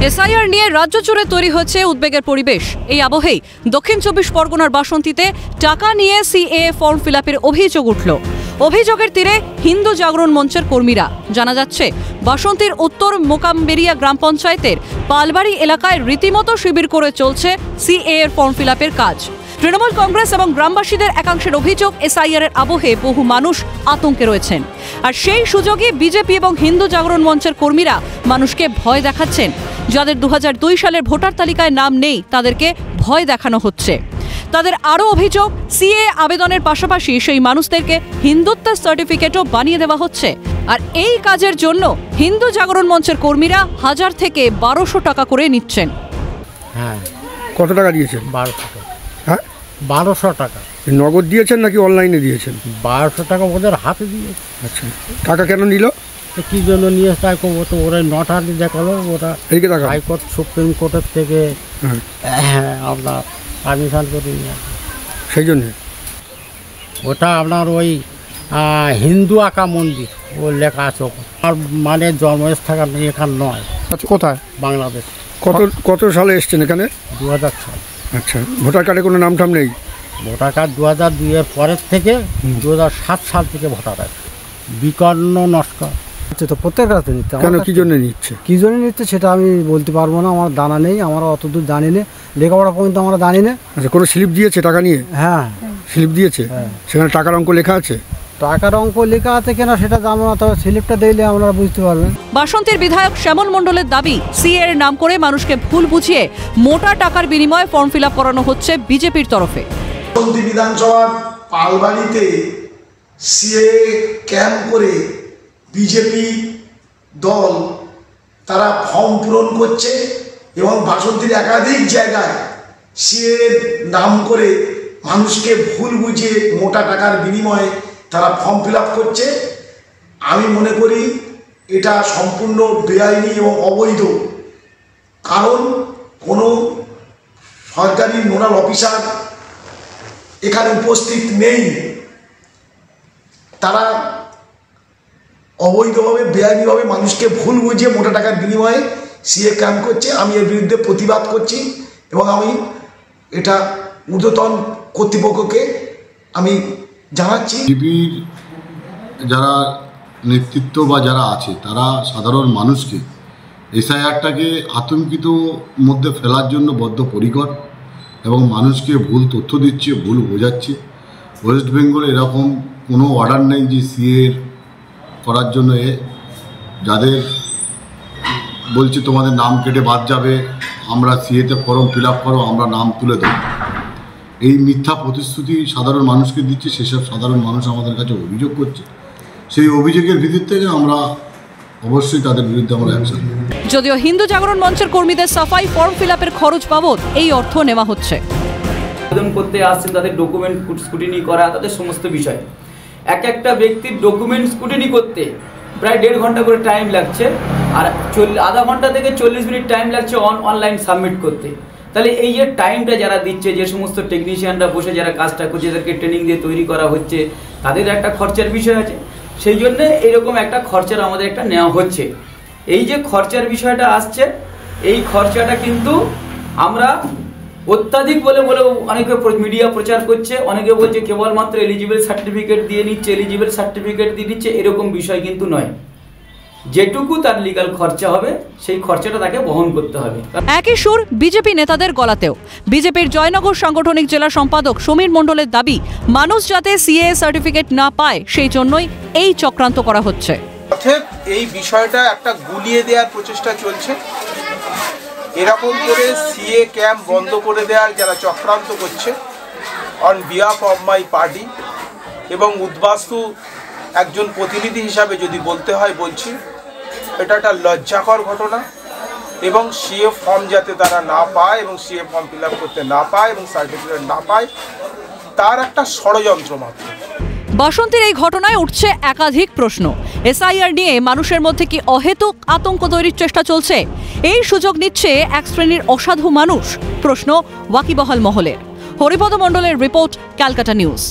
SIR নিয়ে রাজ্য জুড়ে তৈরি হচ্ছে উদ্বেগের পরিবেশ। এই আবহেই দক্ষিণ ২৪ পরগনার বাসন্তীতে টাকা নিয়ে সিএএ ফর্ম ফিলআপের অভিযোগ উঠল। অভিযোগের তীরে হিন্দু জাগরণ মঞ্চের কর্মীরা। জানা যাচ্ছে, বাসন্তীর উত্তর মোকামবেরিয়া গ্রাম পঞ্চায়েতের পালবাড়ি এলাকায় রীতিমতো শিবির করে চলছে সিএএ ফর্ম ফিলআপের কাজ। তৃণমূল কংগ্রেস এবং গ্রামবাসীদের একাংশের অভিযোগ, এসআইআর এর আবহে বহু মানুষ আতঙ্কে রয়েছেন। আর সেই সুযোগে বিজেপি এবং হিন্দু জাগরণ মঞ্চের কর্মীরা মানুষকে ভয় দেখাচ্ছেন। যাদের ২০০২ সালের ভোটার তালিকায় নাম নেই তাদেরকে ভয় দেখানো হচ্ছে। তাদের আরও অভিযোগ, সিএএ আবেদনের পাশাপাশি সেই মানুষদেরকে হিন্দুত্বের সার্টিফিকেটও বানিয়ে দেওয়া হচ্ছে। আর এই কাজের জন্য হিন্দু জাগরণ মঞ্চের কর্মীরা ১০০০ থেকে ১২০০ টাকা করে নিচ্ছেন। হ্যাঁ, কত টাকা দিয়েছেন? ১২০০ টাকা। হ্যাঁ, ১২০০ টাকা। নগদ দিয়েছেন নাকি অনলাইনে দিয়েছেন? ১২০০ টাকা ওদের হাতে দিয়ে। আচ্ছা, টাকা কেন নিল? কী জন্য নিয়ে তাই করবো তো, ওরা নটারি দেখালো। ওরা হাইকোর্ট সুপ্রিম কোর্টের থেকে আপনার পারমিশন করে নিয়ে, সেই জন্যে ওটা আপনার ওই হিন্দু আঁকা মন্দির ও লেখা আছে। আর মানে জন্মস্থান এখানে নয়। আচ্ছা, কোথায়? বাংলাদেশ। কত সালে এসছেন এখানে? ২০০০ সাল। আচ্ছা, ভোটার কার্ডে কোনো নাম টাম নেই? ভোটার কার্ড ২০০২-এর পরের থেকে ২০০৭ সাল থেকে ভোটার কার্ড বিকর্ণ নষ্ট হচ্ছে। তো প্রত্যেক রাতে নিচ্ছে। কেন, কী জন্য নিচ্ছে? কী জন্য নিচ্ছে সেটা আমি বলতে পারবো না, আমার জানা নেই। আমরা অতদূর জানি না, লেখাপড়া পর্যন্ত আমরা জানি না। আচ্ছা, কোনো স্লিপ দিয়েছে টাকা নিয়ে? হ্যাঁ, স্লিপ দিয়েছে। সেখানে টাকার অঙ্ক লেখা আছে? টাকার অঙ্ক লেখা আছে কিনা সেটা জানো না, তবে স্লিপটা দিলে আমরা বুঝতে পারবেন। বাসন্তীর বিধায়ক শ্যামল মণ্ডলের দাবি, সিএ এর নাম করে মানুষকে ভুল বুঝিয়ে মোটা টাকার বিনিময়ে ফর্ম ফিলআপ করানো হচ্ছে বিজেপির তরফে। বাসন্তী বিধানসভার পালবাড়িতে সিএ ক্যাম্প করে বিজেপি দল তারা ফর্ম পূরণ করছে এবং বাসন্তীর একাধিক জায়গায় সিএ নাম করে মানুষকে ভুল বুঝিয়ে মোটা টাকার বিনিময়ে তারা ফর্ম ফিলআপ করছে। আমি মনে করি এটা সম্পূর্ণ বেআইনি এবং অবৈধ। কারণ কোনো সরকারি নোডাল অফিসার এখানে উপস্থিত নেই। তারা অবৈধভাবে বেআইনিভাবে মানুষকে ভুল বুঝিয়ে মোটা টাকার বিনিময়ে সিএ ক্যাম্প করছে। আমি এর বিরুদ্ধে প্রতিবাদ করছি এবং আমি এটা ঊর্ধ্বতন কর্তৃপক্ষকে আমি জানাচ্ছি। বিজেপির যারা নেতৃত্ব বা যারা আছে তারা সাধারণ মানুষকে এসআইআরটাকে আতঙ্কিত মধ্যে ফেলার জন্য বদ্ধপরিকর এবং মানুষকে ভুল তথ্য দিচ্ছে, ভুল বোঝাচ্ছে। ওয়েস্ট বেঙ্গলে এরকম কোনো অর্ডার নেই যে সিএ করার জন্য যাদের বলছে তোমাদের নাম কেটে বাদ যাবে, আমরা সিএতে ফর্ম ফিলআপ করো, আমরা নাম তুলে দেবো, এই মিথ্যা প্রতিশ্রুতি সাধারণ মানুষকে দিচ্ছে। সেসব সাধারণ মানুষ আমাদের কাছে অভিযোগ করছে। সেই অভিযোগের ভিত্তি থেকে আমরা অবশ্যই তাদের বিরুদ্ধে আমরা অ্যাকশন নেব। যদিও হিন্দু জাগরণ মঞ্চের কর্মীদের সাফাই, ফর্ম ফিলআপের খরচ বাবদ এই অর্থ নেওয়া হচ্ছে। আবেদন করতে আসছেন, তাদের ডকুমেন্ট স্ক্রুটিনি করা, তাদের সমস্ত বিষয়। একটা ব্যক্তির ডকুমেন্ট স্ক্রুটিনি করতে প্রায় ১.৫ ঘন্টা করে টাইম লাগছে, আর আধা ঘন্টা থেকে ৪০ মিনিট টাইম লাগছে অনলাইন সাবমিট করতে। তাহলে এই যে টাইমটা যারা দিচ্ছে, যে সমস্ত টেকনিশিয়ানরা বসে যারা কাজটা করছে, যাদেরকে ট্রেনিং দিয়ে তৈরি করা হচ্ছে, তাদের একটা খরচার বিষয় আছে। সেই জন্য এইরকম একটা খরচার আমাদের একটা নেওয়া হচ্ছে। এই যে খরচার বিষয়টা আসছে, এই খরচাটা কিন্তু আমরা অত্যাধিক বলে অনেকে মিডিয়া প্রচার করছে, অনেকে বলছে কেবলমাত্র এলিজিবল সার্টিফিকেট দিয়ে নিচ্ছে, এলিজিবল সার্টিফিকেট দিয়ে নিচ্ছে, এরকম বিষয় কিন্তু নয়। যেটুকু তার লিগাল খরচা হবে সেই খরচাটা তাকে বহন করতে হবে। একই সুর বিজেপি নেতাদের গলাতেও। বিজেপির জয়নগর সাংগঠনিক জেলা সম্পাদক সমীর মণ্ডলের দাবি, মানুষ যাতে সিএএ সার্টিফিকেট না পায় সেই জন্যই এই চক্রান্ত করা হচ্ছে। অতএব এই বিষয়টা একটা গুলিয়ে দেওয়ার প্রচেষ্টা চলছে। এরকম করে সিএ ক্যাম্প বন্ধ করে দেওয়ার যারা চক্রান্ত করছে on behalf of my party এবং উদ্বাস্তু একজন প্রতিনিধি হিসাবে যদি বলতে হয় বলছি, এটা একটা লজ্জাকর ঘটনা। এবং সিএ ফর্ম যাতে তারা না পায় এবং সিএ ফর্ম ফিলআপ করতে না পায় এবং সার্টিফিকেট না পায়, তার একটা ষড়যন্ত্র মাত্র। বাসন্তীর এই ঘটনায় উঠছে একাধিক প্রশ্ন। এসআইআর নিয়ে মানুষের মধ্যে কি অহেতুক আতঙ্ক তৈরির চেষ্টা চলছে? এই সুযোগ নিচ্ছে এক শ্রেণীর অসাধু মানুষ, প্রশ্ন ওয়াকিবহাল মহলের। হরিপদ মণ্ডলের রিপোর্ট, ক্যালকাটা নিউজ।